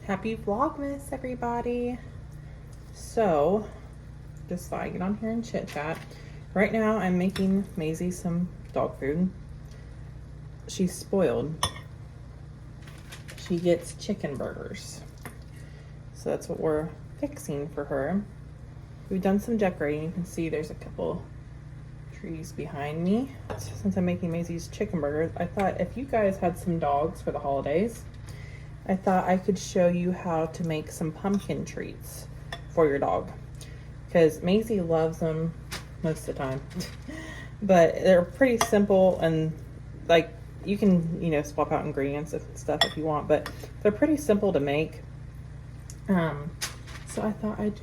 Happy Vlogmas, everybody. So, just thought I'd get on here and chit chat. Right now, I'm making Maisie some dog food. She's spoiled. She gets chicken burgers. So that's what we're fixing for her. We've done some decorating. You can see there's a couple trees behind me. Since I'm making Maisie's chicken burgers, I thought if you guys had some dogs for the holidays, I thought I could show you how to make some pumpkin treats for your dog. Because Maisie loves them most of the time. But they're pretty simple and like you can, you know, swap out ingredients and stuff if you want, but they're pretty simple to make. So I thought I'd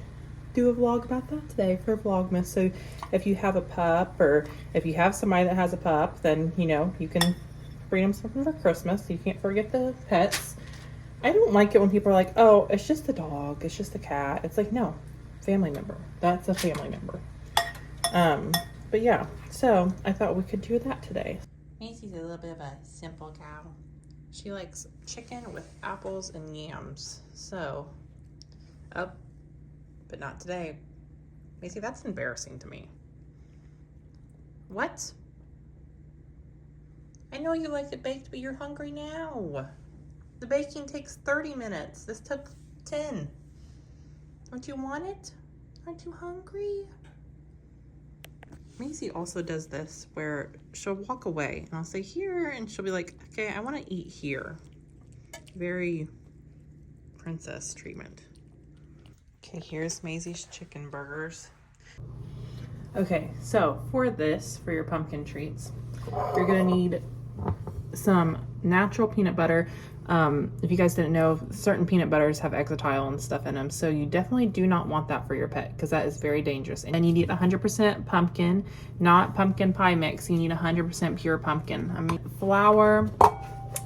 do a vlog about that today for Vlogmas. So if you have a pup or if you have somebody that has a pup, then, you know, you can bring them something for Christmas. You can't forget the pets. I don't like it when people are like, oh, it's just a dog, it's just a cat. It's like, no, family member. That's a family member. But yeah, so I thought we could do that today. Maisie's a little bit of a simple cow. She likes chicken with apples and yams. So, oh, but not today. Maisie, that's embarrassing to me. What? I know you like it baked, but you're hungry now. The baking takes 30 minutes. This took 10. Don't you want it? Aren't you hungry? Maisie also does this where she'll walk away and I'll say here and she'll be like, okay, I want to eat here. Very princess treatment. Okay, here's Maisie's chicken burgers. Okay, so for this, for your pumpkin treats, you're gonna need some natural peanut butter. If you guys didn't know, certain peanut butters have exotile and stuff in them, so you definitely do not want that for your pet because that is very dangerous. And you need 100% pumpkin, not pumpkin pie mix. You need 100% pure pumpkin. I mean, flour,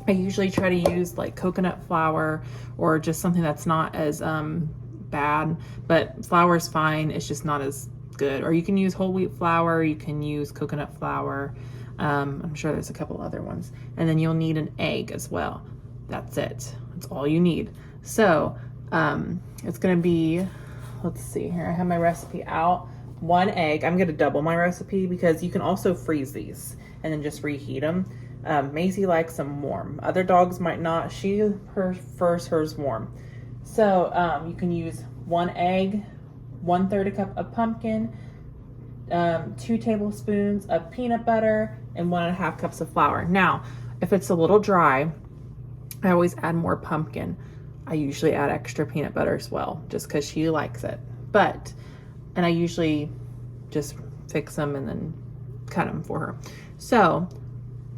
I usually try to use like coconut flour or just something that's not as bad, but flour is fine. It's just not as good. Or you can use whole wheat flour, you can use coconut flour. I'm sure there's a couple other ones. And then you'll need an egg as well. That's it. That's all you need. So it's gonna be, let's see here. I have my recipe out. 1 egg. I'm gonna double my recipe because you can also freeze these and then just reheat them. Maisie likes them warm. Other dogs might not. She prefers hers warm. So you can use 1 egg, 1/3 a cup of pumpkin, 2 tablespoons of peanut butter, and 1.5 cups of flour. Now, if it's a little dry, I always add more pumpkin. I usually add extra peanut butter as well, just because she likes it. And I usually just fix them and then cut them for her. So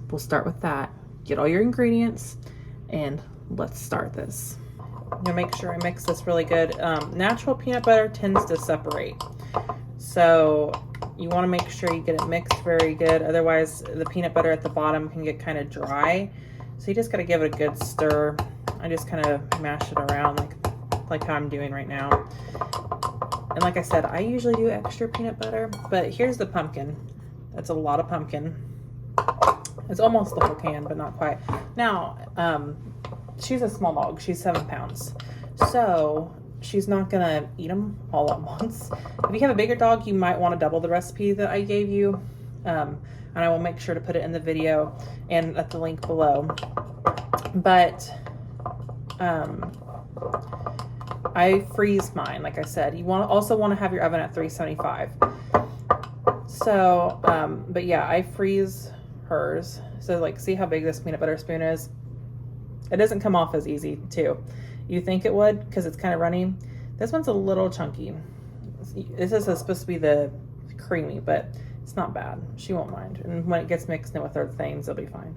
we'll start with that. Get all your ingredients and let's start this. I'm gonna make sure I mix this really good. Natural peanut butter tends to separate. So you wanna make sure you get it mixed very good. Otherwise the peanut butter at the bottom can get kind of dry. So you just gotta give it a good stir. I just kind of mash it around like how I'm doing right now. And like I said, I usually do extra peanut butter, but here's the pumpkin. That's a lot of pumpkin. It's almost the whole can, but not quite. Now, she's a small dog. She's 7 pounds. So she's not gonna eat them all at once. If you have a bigger dog, you might want to double the recipe that I gave you. And I will make sure to put it in the video and at the link below. But I freeze mine, like I said. You also want to have your oven at 375. So, but yeah, I freeze hers. So like, see how big this peanut butter spoon is? It doesn't come off as easy too. You think it would because it's kind of runny. This one's a little chunky. This is supposed to be the creamy, but it's not bad. She won't mind. And when it gets mixed in with other things, it'll be fine.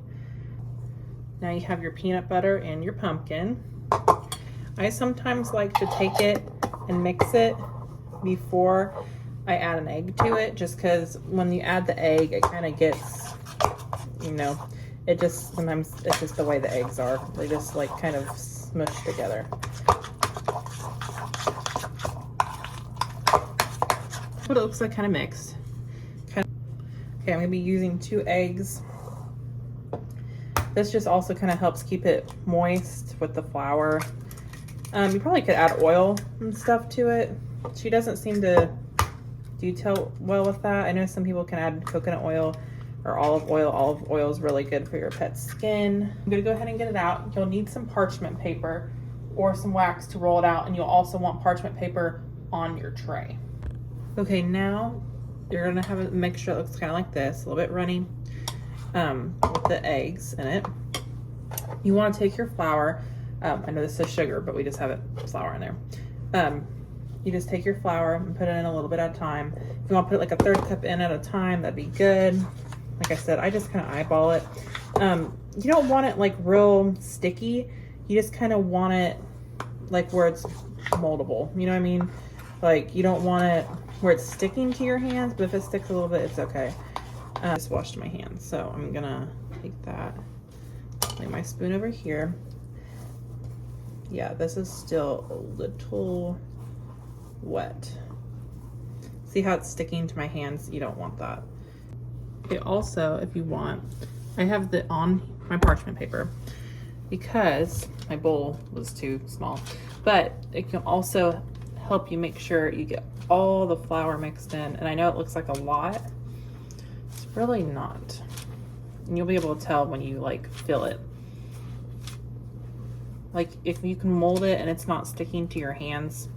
Now you have your peanut butter and your pumpkin. I sometimes like to take it and mix it before I add an egg to it, just because when you add the egg, it kind of gets, you know, it just, sometimes it's just the way the eggs are. They just like kind of smush together. What it looks like kind of mixed. Okay, I'm gonna be using 2 eggs. This just also kind of helps keep it moist with the flour. You probably could add oil and stuff to it. She doesn't seem to detail well with that. I know some people can add coconut oil or olive oil. Olive oil is really good for your pet's skin. I'm gonna go ahead and get it out. You'll need some parchment paper or some wax to roll it out, and you'll also want parchment paper on your tray. Okay, now you're gonna have a mixture that looks kind of like this, a little bit runny, with the eggs in it. You want to take your flour. I know this says sugar, but we just have flour in there. You just take your flour and put it in a little bit at a time. If you want to put like a 1/3 cup in at a time, that'd be good. Like I said, I just kind of eyeball it. You don't want it like real sticky. You just kind of want it like where it's moldable. You know what I mean? Like you don't want it where it's sticking to your hands, but if it sticks a little bit, it's okay. I just washed my hands, so I'm gonna take that, lay my spoon over here. Yeah, this is still a little wet. See how it's sticking to my hands? You don't want that. Okay, also, if you want, I have the on my parchment paper because my bowl was too small, but it can also help you make sure you get all the flour mixed in. And I know it looks like a lot. It's really not. And you'll be able to tell when you like feel it. Like if you can mold it and it's not sticking to your hands,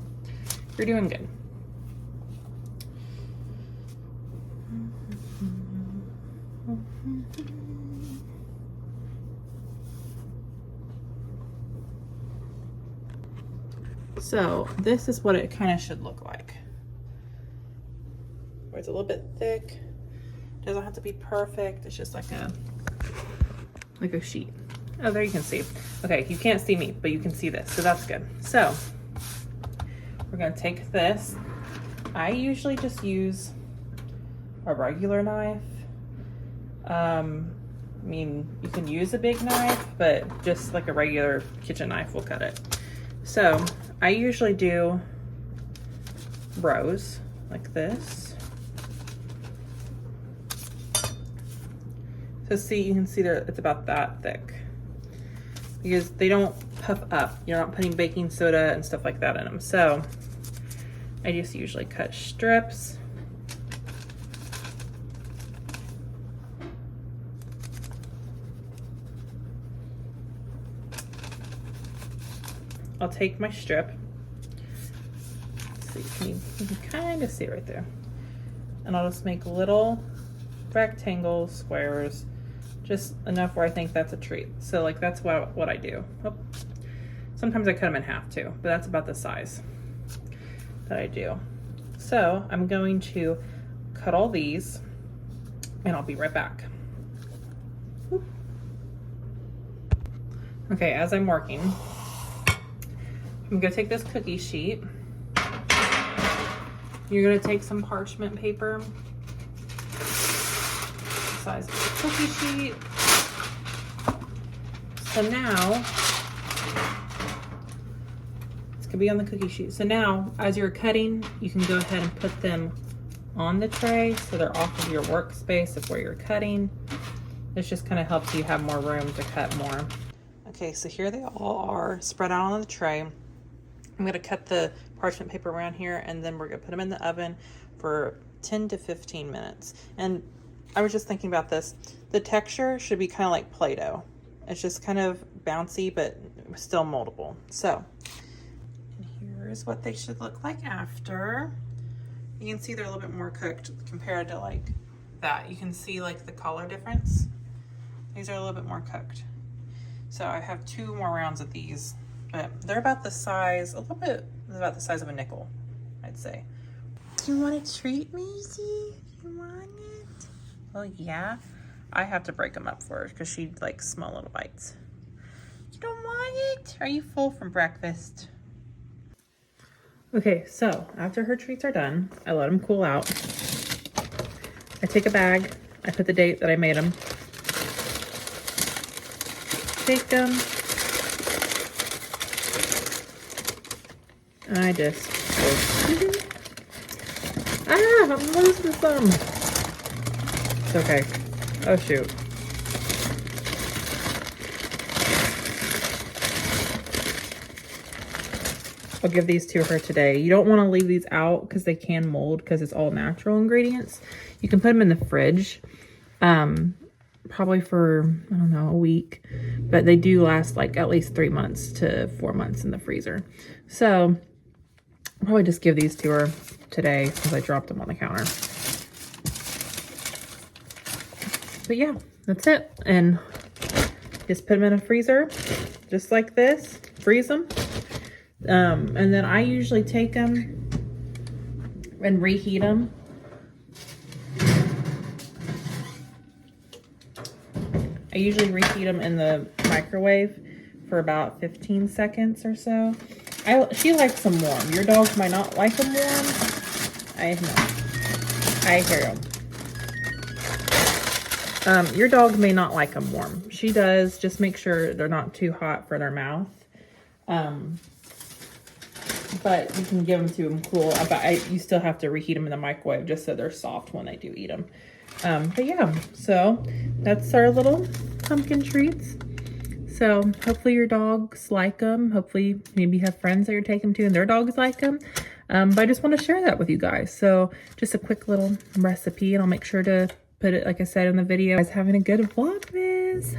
you're doing good. So this is what it kind of should look like. Where it's a little bit thick. Doesn't have to be perfect. It's just like a sheet. Oh, there you can see. Okay, you can't see me, but you can see this, so that's good. So we're gonna take this. I usually just use a regular knife. I mean, you can use a big knife, but just like a regular kitchen knife will cut it. So I usually do rows like this. So see, you can see that it's about that thick because they don't puff up. You're not putting baking soda and stuff like that in them. So I just usually cut strips. I'll take my strip. Let's see, you can kind of see it right there. And I'll just make little rectangles, squares, just enough where I think that's a treat. So like that's what I do. Oh. Sometimes I cut them in half too, but that's about the size that I do. So I'm going to cut all these and I'll be right back. Okay, as I'm working, I'm gonna take this cookie sheet. You're gonna take some parchment paper, size of the cookie sheet. So now, this could be on the cookie sheet. So now, as you're cutting, you can go ahead and put them on the tray so they're off of your workspace of where you're cutting. This just kind of helps you have more room to cut more. Okay, so here they all are spread out on the tray. I'm gonna cut the parchment paper around here and then we're gonna put them in the oven for 10 to 15 minutes. And I was just thinking about this. The texture should be kind of like Play-Doh. It's just kind of bouncy, but still moldable. So, and here's what they should look like after. You can see they're a little bit more cooked compared to like that. You can see like the color difference. These are a little bit more cooked. So I have 2 more rounds of these, but they're about the size, a little bit about the size of a nickel, I'd say. Do you want a treat, Maisie? You want it? Well, yeah. I have to break them up for her because she likes small little bites. You don't want it? Are you full from breakfast? Okay, so after her treats are done, I let them cool out. I take a bag, I put the date that I made them. Take them. And I just I'm losing some. It's okay. Oh shoot. I'll give these to her today. You don't want to leave these out because they can mold because it's all natural ingredients. You can put them in the fridge, probably for, I don't know, a week, but they do last like at least 3 months to 4 months in the freezer. So I'll probably just give these to her today since I dropped them on the counter. But yeah, that's it. And just put them in a freezer just like this, freeze them. And then I usually take them and reheat them. I usually reheat them in the microwave for about 15 seconds or so. She likes them warm. Your dogs might not like them warm. I know. I hear them. Your dog may not like them warm. She does. Just make sure they're not too hot for their mouth. But you can give them to them cool. But you still have to reheat them in the microwave just so they're soft when they do eat them. But yeah, so that's our little pumpkin treats. So hopefully your dogs like them. Hopefully maybe you have friends that you're taking them to and their dogs like them. But I just want to share that with you guys. So just a quick little recipe, and I'll make sure to put it, like I said in the video. Guys, having a good Vlogmas.